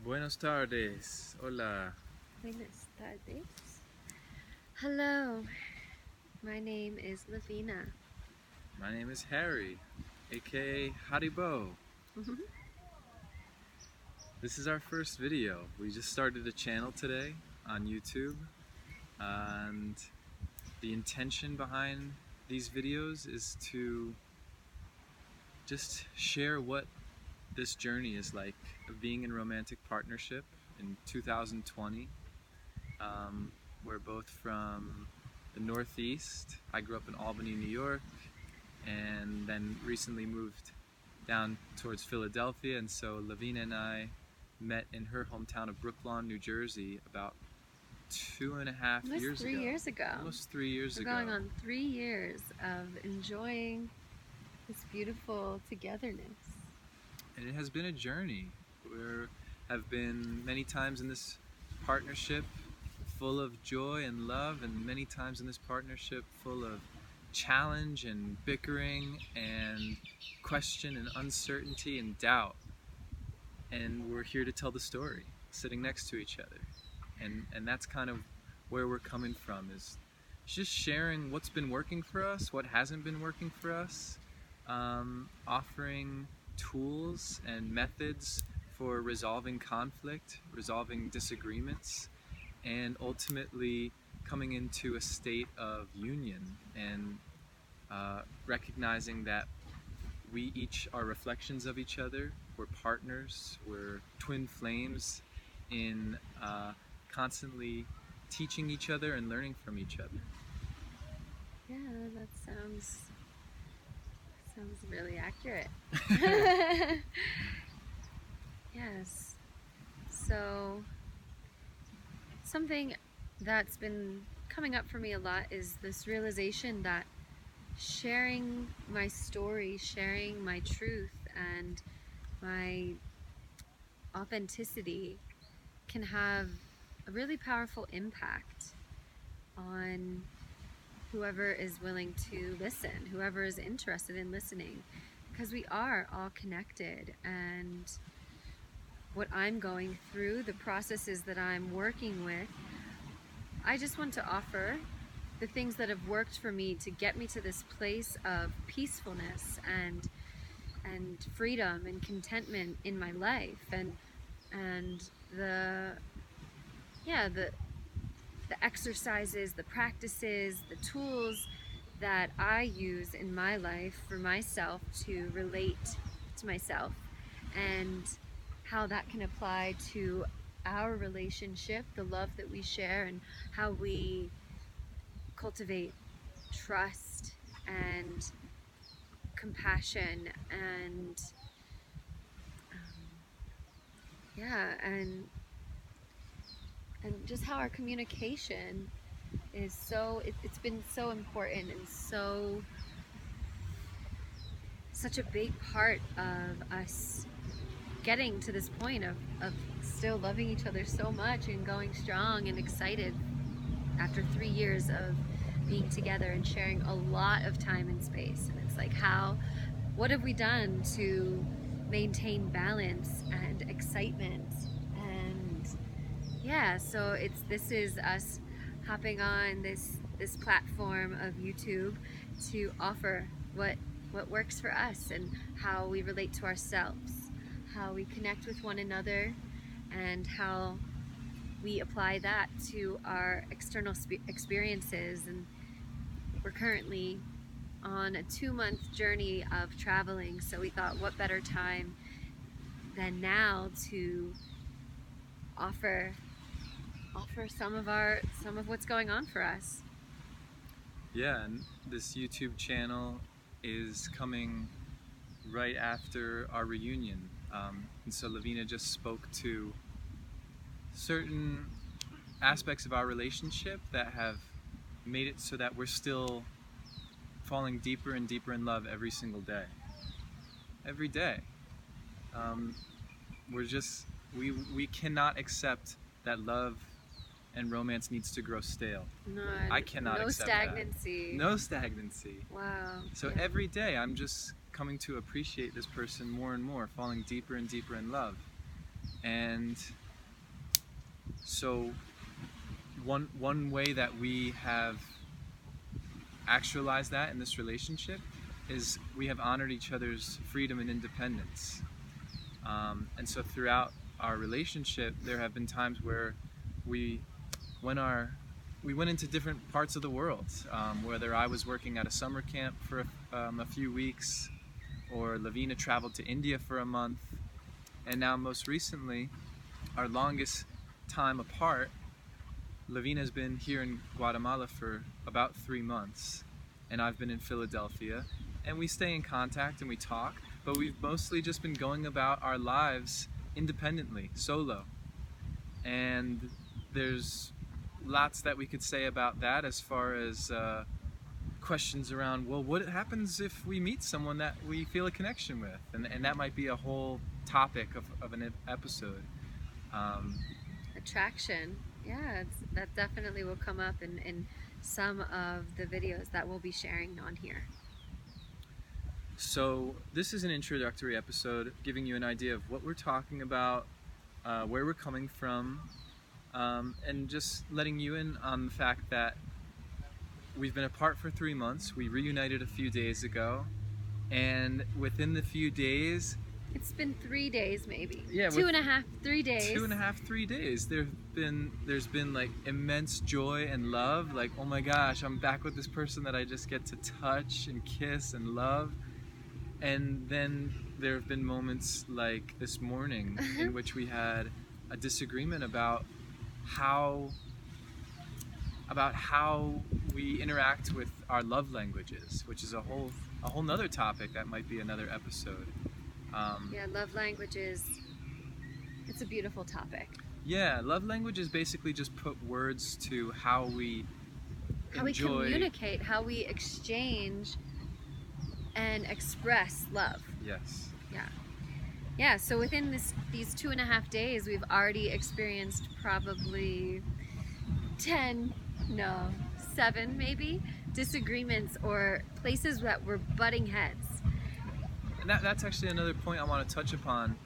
Buenos tardes. Hola. Buenas tardes. Hello, my name is LaVina. My name is Harry, aka Haribo. This is our first video. We just started a channel today on YouTube, and the intention behind these videos is to just share what this journey is like of being in romantic partnership in 2020. We're both from the Northeast. I grew up in Albany, New York, and then recently moved down towards Philadelphia, and so LaVina and I met in her hometown of Brooklawn, New Jersey about 2.5 years ago. 3 years ago. Almost 3 years We're ago. going on 3 years of enjoying this beautiful togetherness. And it has been a journey. We have been many times in this partnership full of joy and love, and many times in this partnership full of challenge and bickering and question and uncertainty and doubt. And we're here to tell the story, sitting next to each other. And that's kind of where we're coming from, is just sharing what's been working for us, what hasn't been working for us, offering tools and methods for resolving conflict, resolving disagreements, and ultimately coming into a state of union and recognizing that we each are reflections of each other. We're partners, we're twin flames in constantly teaching each other and learning from each other. Yeah, that sounds really accurate. Yes. So something that's been coming up for me a lot is this realization that sharing my story, sharing my truth and my authenticity can have a really powerful impact on whoever is willing to listen, whoever is interested in listening, because we are all connected. And what I'm going through, the processes that I'm working with, I just want to offer the things that have worked for me to get me to this place of peacefulness and freedom and contentment in my life, and the exercises, the practices, the tools that I use in my life for myself to relate to myself, and how that can apply to our relationship, the love that we share, and how we cultivate trust and compassion and and just how our communication is it's been so important and such a big part of us getting to this point of still loving each other so much and going strong and excited after 3 years of being together and sharing a lot of time and space. And it's like, what have we done to maintain balance and excitement? And yeah, so this is us hopping on this platform of YouTube to offer what works for us and how we relate to ourselves, how we connect with one another, and how we apply that to our external experiences. And we're currently on a 2-month journey of traveling, so we thought, what better time than now to offer some of what's going on for us. Yeah, and this YouTube channel is coming right after our reunion. And so LaVina just spoke to certain aspects of our relationship that have made it so that we're still falling deeper and deeper in love every single day. Every day. We cannot accept that love and romance needs to grow stale. I cannot accept stagnancy. That. No stagnancy. Wow. So yeah. Every day I'm just coming to appreciate this person more and more, falling deeper and deeper in love. And so one way that we have actualized that in this relationship is we have honored each other's freedom and independence. And so throughout our relationship, there have been times where we went into different parts of the world, whether I was working at a summer camp for a few weeks, or LaVina traveled to India for a month, and now most recently, our longest time apart, LaVina's been here in Guatemala for about 3 months, and I've been in Philadelphia, and we stay in contact and we talk, but we've mostly just been going about our lives independently, solo. And there's lots that we could say about that, as far as questions around, well, what happens if we meet someone that we feel a connection with? And that might be a whole topic of an episode. Attraction, yeah, that definitely will come up in some of the videos that we'll be sharing on here. So this is an introductory episode, giving you an idea of what we're talking about, where we're coming from, and just letting you in on the fact that we've been apart for 3 months. We reunited a few days ago, and within the few days, it's been 3 days, maybe. Yeah, 2.5, 3 days. 2.5, 3 days. There's been like immense joy and love. Like, oh my gosh, I'm back with this person that I just get to touch and kiss and love. And then there have been moments like this morning in which we had a disagreement about how we interact with our love languages, which is a whole nother topic that might be another episode. Yeah, love languages. It's a beautiful topic. Yeah, love languages basically just put words to how we communicate, how we exchange and express love. Yes. Yeah, so within these 2.5 days, we've already experienced probably 7 maybe disagreements, or places that were butting heads. And that's actually another point I want to touch upon.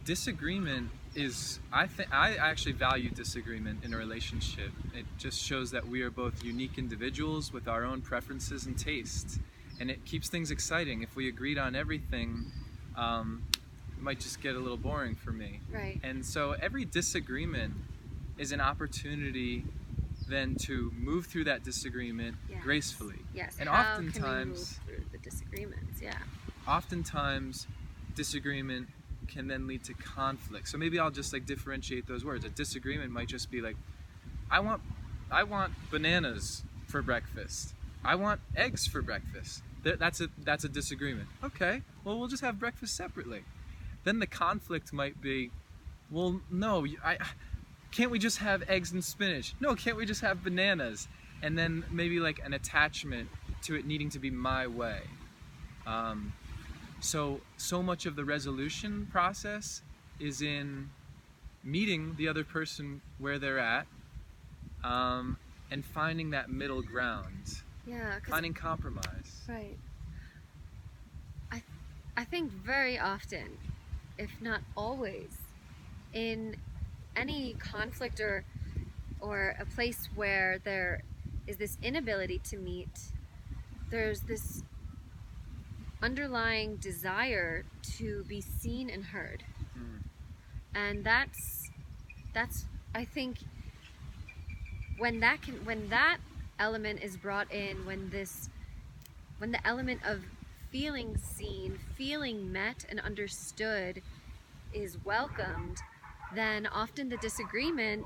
Disagreement is, I actually value disagreement in a relationship. It just shows that we are both unique individuals with our own preferences and tastes. And it keeps things exciting. If we agreed on everything, it might just get a little boring for me. Right. And so every disagreement is an opportunity then to move through that disagreement gracefully. Yes. And how oftentimes, can we move through the disagreements? Yeah. Oftentimes, disagreement can then lead to conflict. So maybe I'll just like differentiate those words. A disagreement might just be like, I want bananas for breakfast. I want eggs for breakfast. That's a disagreement. Okay, well, we'll just have breakfast separately. Then the conflict might be, well, no, can't we just have eggs and spinach? No, can't we just have bananas? And then maybe like an attachment to it needing to be my way. So much of the resolution process is in meeting the other person where they're at, and finding that middle ground. Yeah. Finding compromise. Right. I think very often, if not always, in any conflict or a place where there is this inability to meet, there's this underlying desire to be seen and heard. And that's I think when that element is brought in, when the element of feeling seen, feeling met and understood is welcomed, then often the disagreement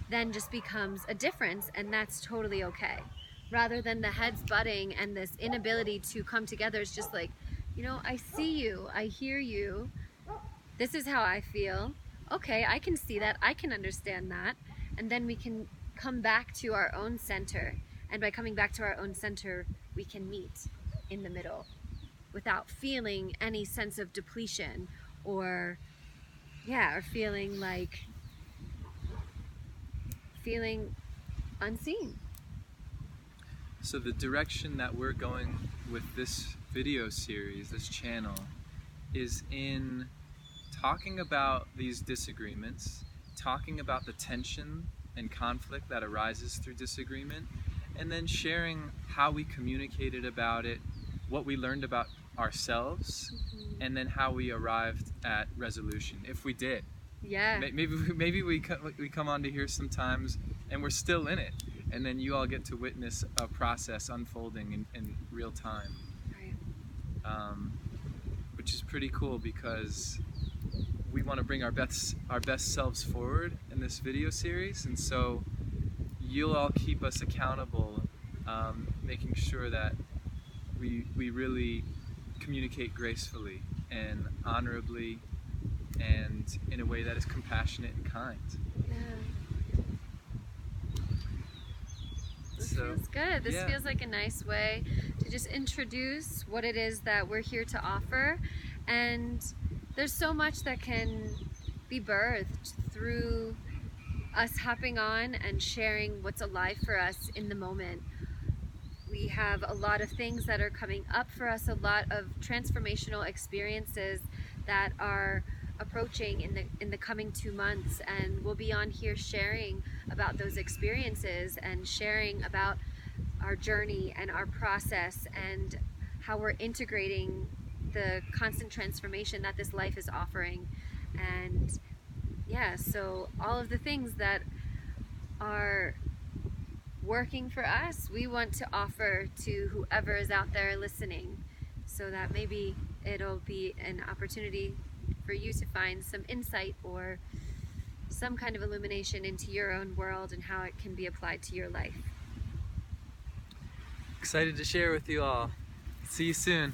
then just becomes a difference, and that's totally okay. Rather than the heads butting and this inability to come together, it's just like, I see you, I hear you, this is how I feel, okay, I can see that, I can understand that, and then we can come back to our own center, and by coming back to our own center, we can meet in the middle without feeling any sense of depletion or feeling unseen. So the direction that we're going with this video series, this channel, is in talking about these disagreements, talking about the tension and conflict that arises through disagreement, and then sharing how we communicated about it, what we learned about ourselves, and then how we arrived at resolution, if we did. Yeah. Maybe we come on to here sometimes and we're still in it, and then you all get to witness a process unfolding in real time. Right. Which is pretty cool because we want to bring our best selves forward in this video series, and so you'll all keep us accountable, making sure that we really communicate gracefully and honorably and in a way that is compassionate and kind. Yeah. This feels good. This feels like a nice way to just introduce what it is that we're here to offer. And there's so much that can be birthed through us hopping on and sharing what's alive for us in the moment. We have a lot of things that are coming up for us, a lot of transformational experiences that are approaching in the coming 2 months, and we'll be on here sharing about those experiences and sharing about our journey and our process and how we're integrating the constant transformation that this life is offering. And yeah, so all of the things that are working for us, we want to offer to whoever is out there listening, so that maybe it'll be an opportunity for you to find some insight or some kind of illumination into your own world and how it can be applied to your life. Excited to share with you all. See you soon.